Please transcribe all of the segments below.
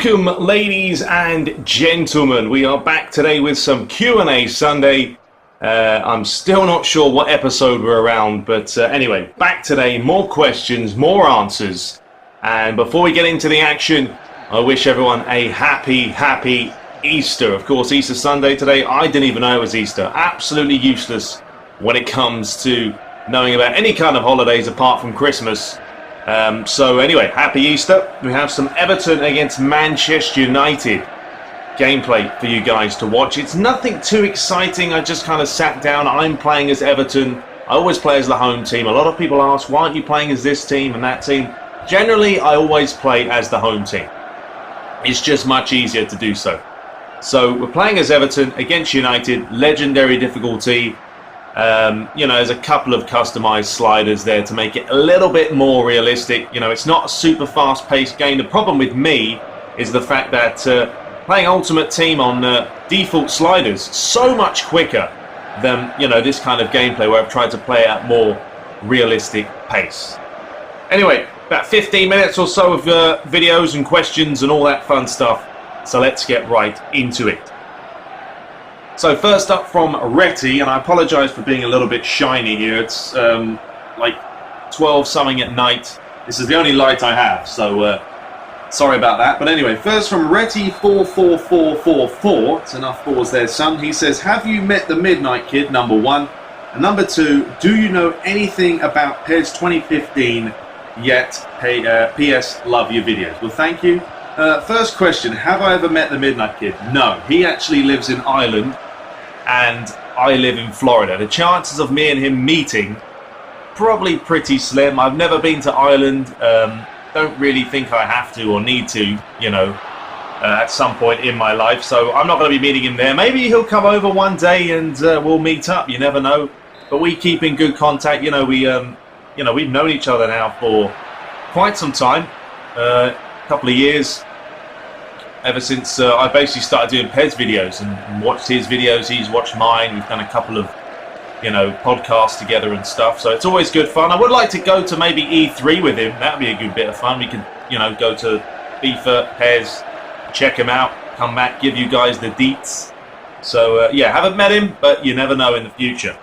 Welcome, ladies and gentlemen. We are back today with some Q&A Sunday. I'm still not sure what episode we're around, but anyway, back today, more questions, more answers. And before we get into the action, I wish everyone a happy Easter. Of course, Easter Sunday today. I didn't even know it was Easter. Absolutely useless when it comes to knowing about any kind of holidays apart from Christmas. So anyway, happy Easter. We have some Everton against Manchester United gameplay for you guys to watch. It's nothing too exciting. I just kind of sat down. I'm playing as Everton. I always play as the home team. A lot of people ask, why aren't you playing as this team and that team? Generally, I always play as the home team. It's just much easier to do so. So we're playing as Everton against United. Legendary difficulty. There's a couple of customized sliders there to make it a little bit more realistic. It's not a super fast-paced game. The problem with me is the fact that playing Ultimate Team on default sliders so much quicker than this kind of gameplay where I've tried to play at more realistic pace. Anyway, about 15 minutes or so of videos and questions and all that fun stuff. So let's get right into it. So first up from Retty, and I apologise for being a little bit shiny here. It's like 12 something at night. This is the only light I have, so sorry about that. But anyway, first from Retty44444. It's enough fours there, son. He says, have you met the Midnight Kid, number one? And number two, do you know anything about PES 2015 yet? PS, love your videos. Well, thank you. First question, have I ever met the Midnight Kid? No, he actually lives in Ireland and I live in Florida. The chances of me and him meeting, probably pretty slim. I've never been to Ireland, don't really think I have to or need to, at some point in my life. So I'm not going to be meeting him there. Maybe he'll come over one day and we'll meet up, you never know. But we keep in good contact, we've known each other now for quite some time. Couple of years, ever since I basically started doing PES videos and watched his videos, he's watched mine. We've done a couple of podcasts together and stuff, so it's always good fun. I would like to go to maybe E3 with him. That would be a good bit of fun. We could go to FIFA, PES, check him out, come back, give you guys the deets. So haven't met him, but you never know in the future.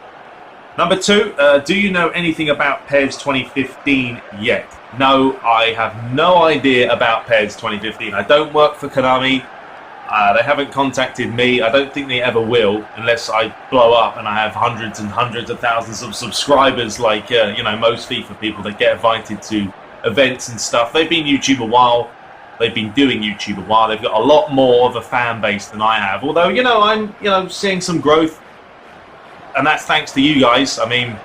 Number two, do you know anything about PES 2015 yet? No, I have no idea about PES 2015. I don't work for Konami. They haven't contacted me. I don't think they ever will, unless I blow up and I have hundreds and hundreds of thousands of subscribers like, most FIFA people that get invited to events and stuff. They've been YouTube a while. They've been doing YouTube a while. They've got a lot more of a fan base than I have. Although, I'm, seeing some growth. And that's thanks to you guys. I mean,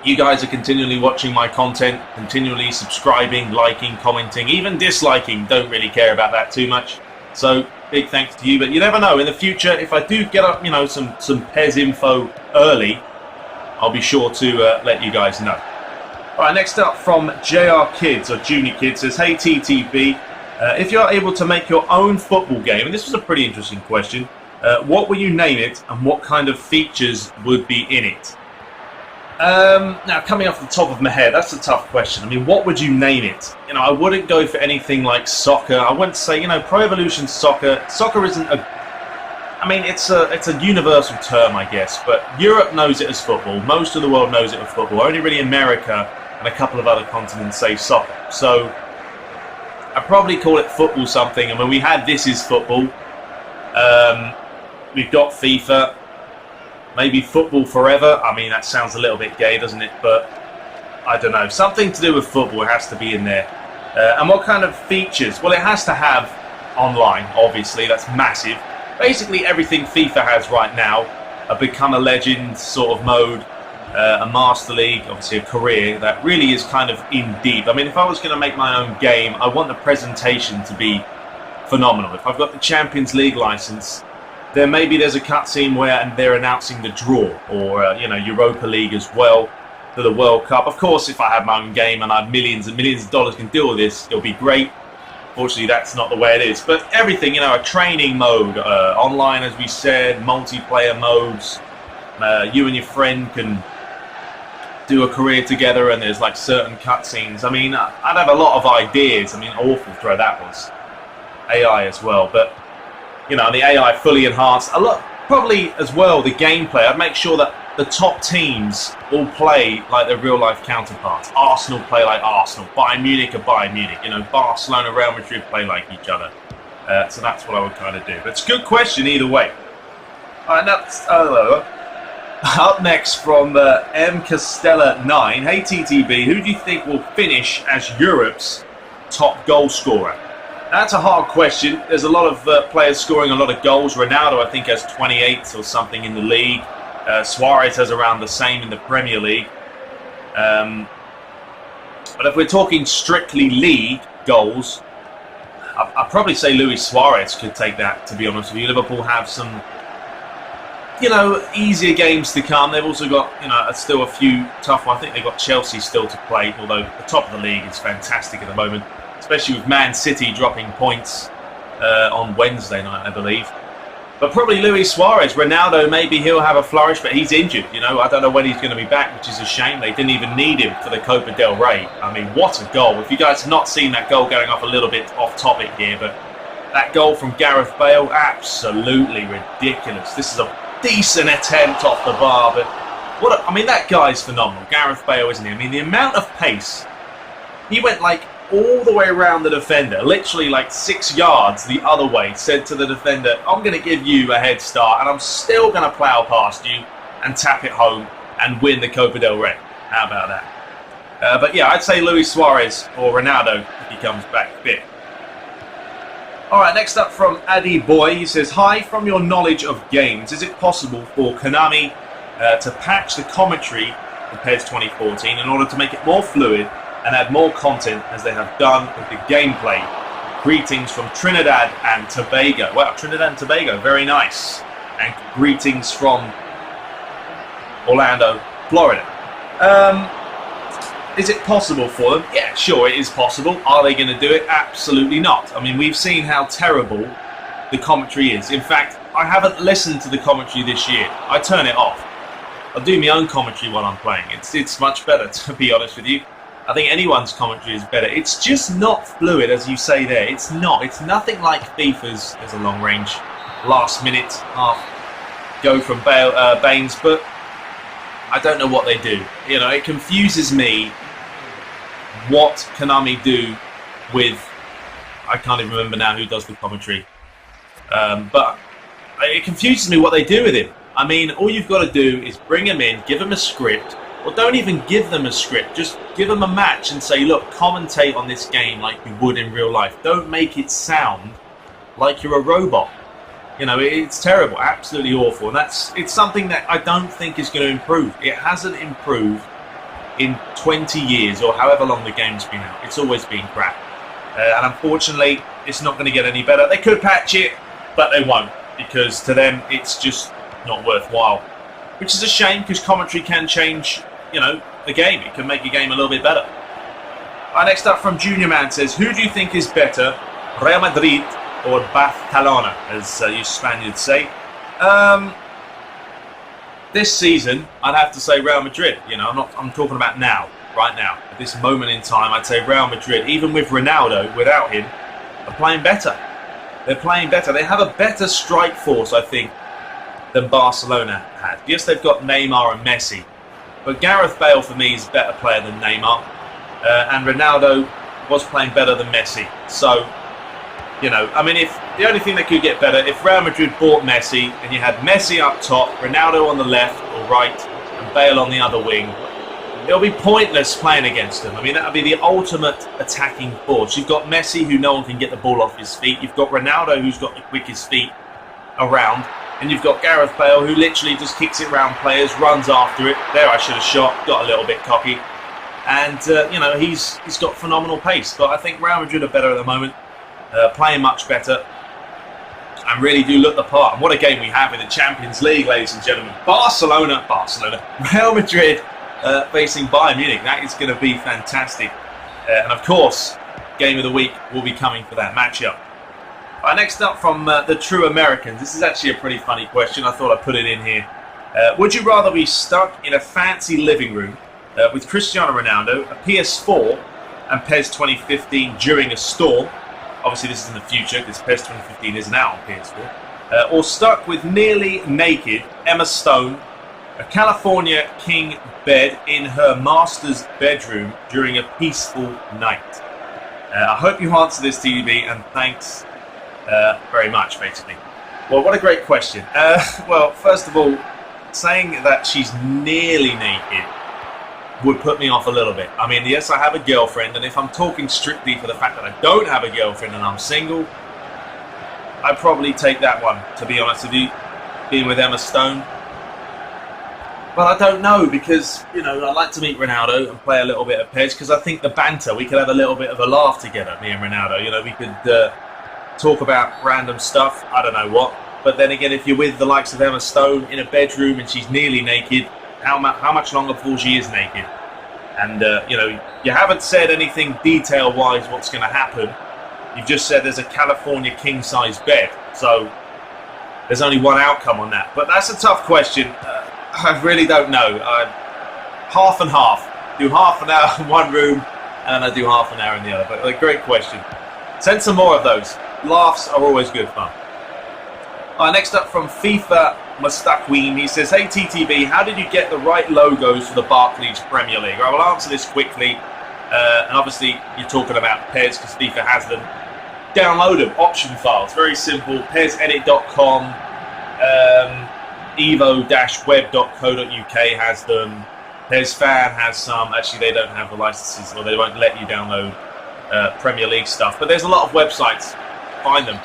you guys are continually watching my content, continually subscribing, liking, commenting, even disliking. Don't really care about that too much. So big thanks to you. But you never know. In the future, if I do get up, some PES info early, I'll be sure to let you guys know. All right, next up from JR Kids, or Junior Kids, says, hey TTB, if you're able to make your own football game, and this was a pretty interesting question, what will you name it and what kind of features would be in it? Now, coming off the top of my head, that's a tough question. I mean, what would you name it? I wouldn't go for anything like soccer. I wouldn't say, Pro Evolution Soccer. Soccer isn't it's a universal term, I guess, but Europe knows it as football. Most of the world knows it as football. Only really America and a couple of other continents say soccer. So I'd probably call it football something. And when we had This Is Football, we've got FIFA. Maybe Football Forever. I mean, that sounds a little bit gay, doesn't it? But I don't know. Something to do with football has to be in there. And what kind of features? Well, it has to have online, obviously. That's massive. Basically, everything FIFA has right now, a Become a Legend sort of mode, a Master League, obviously a career, that really is kind of in deep. I mean, if I was going to make my own game, I want the presentation to be phenomenal. If I've got the Champions League license, then maybe there's a cutscene where they're announcing the draw, or Europa League as well, for the World Cup. Of course, if I have my own game and I have millions and millions of dollars can deal with this, it'll be great. Fortunately, that's not the way it is. But everything, a training mode, online, as we said, multiplayer modes. You and your friend can do a career together, and there's like certain cutscenes. I mean, I'd have a lot of ideas. I mean, awful throw that was. AI as well. But, you know, the AI fully enhanced. A lot, probably as well, the gameplay. I'd make sure that the top teams all play like their real-life counterparts. Arsenal play like Arsenal. Bayern Munich are Bayern Munich. You know, Barcelona, Real Madrid play like each other. So that's what I would kind of do. But it's a good question either way. All right, that's... Up next from M. Costella 9. Hey TTB, who do you think will finish as Europe's top goal scorer? That's a hard question. There's a lot of players scoring a lot of goals. Ronaldo, I think, has 28 or something in the league. Suarez has around the same in the Premier League. But if we're talking strictly league goals, I'd probably say Luis Suarez could take that, to be honest with you. Liverpool have some, you know, easier games to come. They've also got, you know, still a few tough ones. I think they've got Chelsea still to play, although the top of the league is fantastic at the moment, especially with Man City dropping points on Wednesday night, I believe. But probably Luis Suarez. Ronaldo, maybe he'll have a flourish, but he's injured. You know, I don't know when he's going to be back, which is a shame. They didn't even need him for the Copa del Rey. I mean, what a goal. If you guys have not seen that goal, going off a little bit off topic here, but that goal from Gareth Bale, absolutely ridiculous. This is a decent attempt off the bar, but I mean, that guy's phenomenal. Gareth Bale, isn't he? I mean, the amount of pace. He went like all the way around the defender, literally like 6 yards the other way, said to the defender, I'm going to give you a head start and I'm still going to plough past you and tap it home and win the Copa del Rey. How about that? But yeah, I'd say Luis Suarez or Ronaldo if he comes back fit. Alright, next up from Addy Boy, he says, hi, from your knowledge of games, is it possible for Konami to patch the commentary for PES 2014 in order to make it more fluid and add more content as they have done with the gameplay? Greetings from Trinidad and Tobago. Wow, Trinidad and Tobago, very nice. And greetings from Orlando, Florida. Is it possible for them? Yeah, sure, it is possible. Are they going to do it? Absolutely not. I mean, we've seen how terrible the commentary is. In fact, I haven't listened to the commentary this year. I turn it off. I'll do my own commentary while I'm playing. It's much better, to be honest with you. I think anyone's commentary is better. It's just not fluid, as you say there. It's not. It's nothing like FIFA's. There's a long range, last minute half go from Baines, but I don't know what they do. You know, it confuses me what Konami do with, I can't even remember now who does the commentary, but it confuses me what they do with him. I mean, all you've got to do is bring him in, give him a script, or don't even give them a script, just give them a match and say, look, commentate on this game like you would in real life. Don't make it sound like you're a robot. You know, it's terrible, absolutely awful. And it's something that I don't think is going to improve. It hasn't improved in 20 years or however long the game's been out. It's always been crap. And unfortunately, it's not going to get any better. They could patch it, but they won't, because to them, it's just not worthwhile. Which is a shame, because commentary can change, you know, the game. It can make a game a little bit better. Next up from Junior Man says, who do you think is better, Real Madrid or Barcelona, as you Spaniards say? This season, I'd have to say Real Madrid. You know, I'm talking about now, right now, at this moment in time. I'd say Real Madrid, even with Ronaldo, without him, are playing better. They're playing better. They have a better strike force, I think, than Barcelona had. Yes, they've got Neymar and Messi, but Gareth Bale for me is a better player than Neymar, and Ronaldo was playing better than Messi. So, you know, I mean, if the only thing that could get better, if Real Madrid bought Messi and you had Messi up top, Ronaldo on the left or right, and Bale on the other wing, it'll be pointless playing against them. I mean, that would be the ultimate attacking force. You've got Messi, who no one can get the ball off his feet. You've got Ronaldo, who's got the quickest feet around. And you've got Gareth Bale, who literally just kicks it around players, runs after it. There, I should have shot, got a little bit cocky. And, you know, he's got phenomenal pace. But I think Real Madrid are better at the moment, playing much better, and really do look the part. And what a game we have in the Champions League, ladies and gentlemen. Barcelona, Real Madrid facing Bayern Munich. That is going to be fantastic. And, of course, Game of the Week will be coming for that matchup. Next up from the True Americans. This is actually a pretty funny question. I thought I'd put it in here. Would you rather be stuck in a fancy living room with Cristiano Ronaldo, a PS4, and PES 2015 during a storm, obviously this is in the future because PES 2015 is now on PS4, or stuck with nearly naked Emma Stone, a California king bed in her master's bedroom during a peaceful night? I hope you answer this, TTB, and thanks very much, basically. Well, what a great question. Well, first of all, saying that she's nearly naked would put me off a little bit. I mean, yes, I have a girlfriend, and if I'm talking strictly for the fact that I don't have a girlfriend and I'm single, I'd probably take that one, to be honest with you, being with Emma Stone. But I don't know, because, you know, I'd like to meet Ronaldo and play a little bit of PES, because I think the banter, we could have a little bit of a laugh together, me and Ronaldo. You know, we could talk about random stuff, I don't know what. But then again, if you're with the likes of Emma Stone in a bedroom and she's nearly naked, how much longer before she is naked? And, you know, you haven't said anything detail-wise what's going to happen. You've just said there's a California king-size bed. So there's only one outcome on that. But that's a tough question. I really don't know. Half and half. Do half an hour in one room, and then I do half an hour in the other. But a great question. Send some more of those. Laughs are always good fun. Next up from FIFA Mustaqueen, he says, "Hey TTB, how did you get the right logos for the Barclays Premier League?" I will answer this quickly. And obviously, you're talking about PES because FIFA has them. Download them, option files, very simple. PESEdit.com, evo-web.co.uk has them. PESFan has some. Actually, they don't have the licenses, or they won't let you download Premier League stuff. But there's a lot of websites. Find them.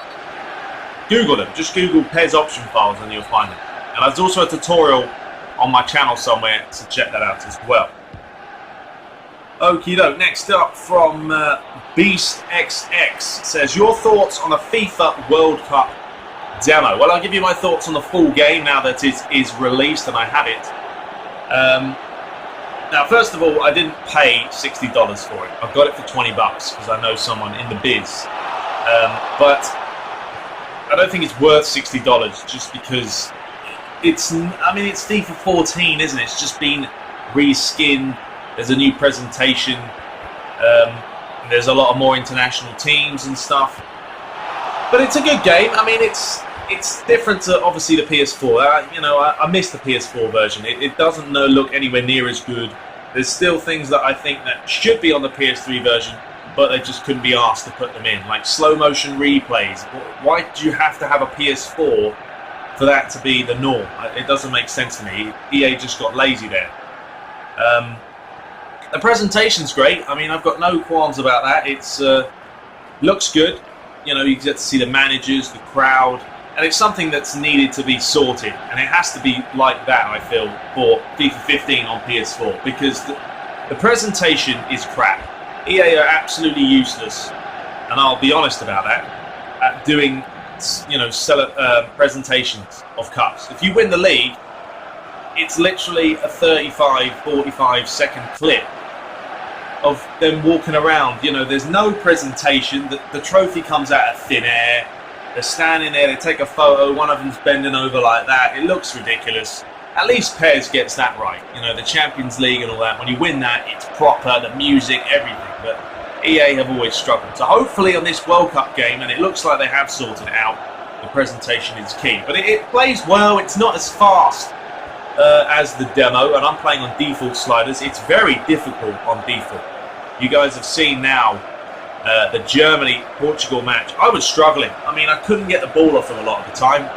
Google them. Just Google PES option files and you'll find them. And there's also a tutorial on my channel somewhere, so check that out as well. Okie doke. Next up from BeastXX says, "Your thoughts on a FIFA World Cup demo?" Well, I'll give you my thoughts on the full game now that it is released and I have it. Now, first of all, I didn't pay $60 for it. I've got it for $20 because I know someone in the biz. But I don't think it's worth $60 just because it's FIFA 14, isn't it? It's just been reskinned. There's a new presentation. There's a lot of more international teams and stuff. But it's a good game. I mean, it's different to obviously the PS4. You know, I miss the PS4 version. It doesn't look anywhere near as good. There's still things that I think that should be on the PS3 version, but they just couldn't be asked to put them in, like slow motion replays. Why do you have to have a PS4 for that to be the norm? It doesn't make sense to me. EA just got lazy there. The presentation's great. I mean, I've got no qualms about that. It's looks good. You know, you get to see the managers, the crowd, and it's something that's needed to be sorted. And it has to be like that, I feel, for FIFA 15 on PS4, because the presentation is crap. EA are absolutely useless, and I'll be honest about that, at doing, you know, presentations of cups. If you win the league, it's literally a 35, 45 second clip of them walking around. You know, there's no presentation. The trophy comes out of thin air. They're standing there, they take a photo, one of them's bending over like that. It looks ridiculous. At least PES gets that right. You know, the Champions League and all that. When you win that, it's proper, the music, everything. But EA have always struggled. So hopefully on this World Cup game, and it looks like they have sorted it out, the presentation is key. But it plays well. It's not as fast as the demo, and I'm playing on default sliders. It's very difficult on default. You guys have seen now the Germany-Portugal match. I was struggling. I mean, I couldn't get the ball off them a lot of the time.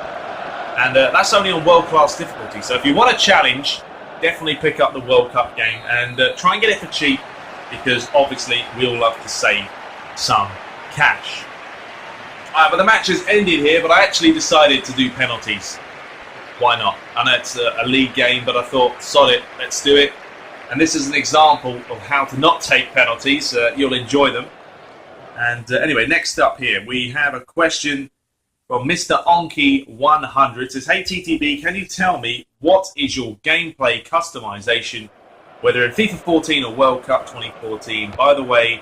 And that's only on world-class difficulty. So if you want a challenge, definitely pick up the World Cup game and try and get it for cheap, because obviously we all love to save some cash. Alright, but the match has ended here, but I actually decided to do penalties. Why not? I know it's a league game, but I thought, sod it, let's do it. And this is an example of how to not take penalties. You'll enjoy them. And anyway, next up here, we have a question from Mr. Onky100. It says, "Hey TTB, can you tell me what is your gameplay customization, whether in FIFA 14 or World Cup 2014? By the way,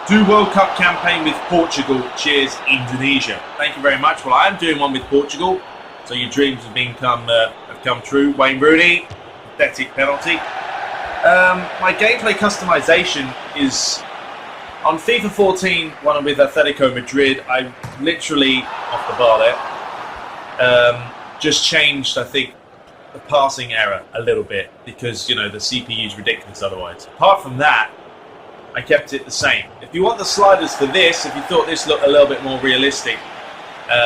do World Cup campaign with Portugal. Cheers, Indonesia." Thank you very much. Well, I am doing one with Portugal, so your dreams have come true. Wayne Rooney, pathetic penalty. My gameplay customization is On FIFA 14, when I'm with Atletico Madrid, I literally, off the bar there, just changed, I think, the passing error a little bit because, you know, the CPU is ridiculous otherwise. Apart from that, I kept it the same. If you want the sliders for this, if you thought this looked a little bit more realistic,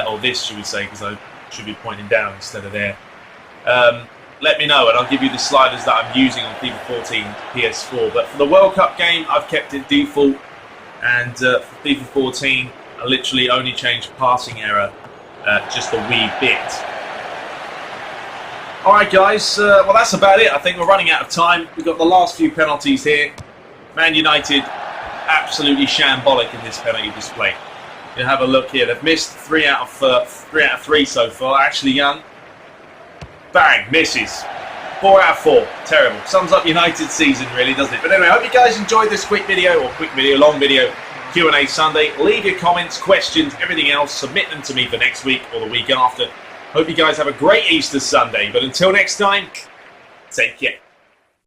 or this, should we say, because I should be pointing down instead of there, let me know and I'll give you the sliders that I'm using on FIFA 14 PS4. But for the World Cup game, I've kept it default. And for FIFA 14, I literally only changed passing error just a wee bit. Alright guys, well that's about it. I think we're running out of time. We've got the last few penalties here. Man United, absolutely shambolic in this penalty display. You have a look here. They've missed 3 out of 3 so far. Ashley Young, bang, misses. 4 out of 4. Terrible. Sums up United's season, really, doesn't it? But anyway, I hope you guys enjoyed this quick video, long video, Q&A Sunday. Leave your comments, questions, everything else. Submit them to me for next week or the week after. Hope you guys have a great Easter Sunday. But until next time, take care.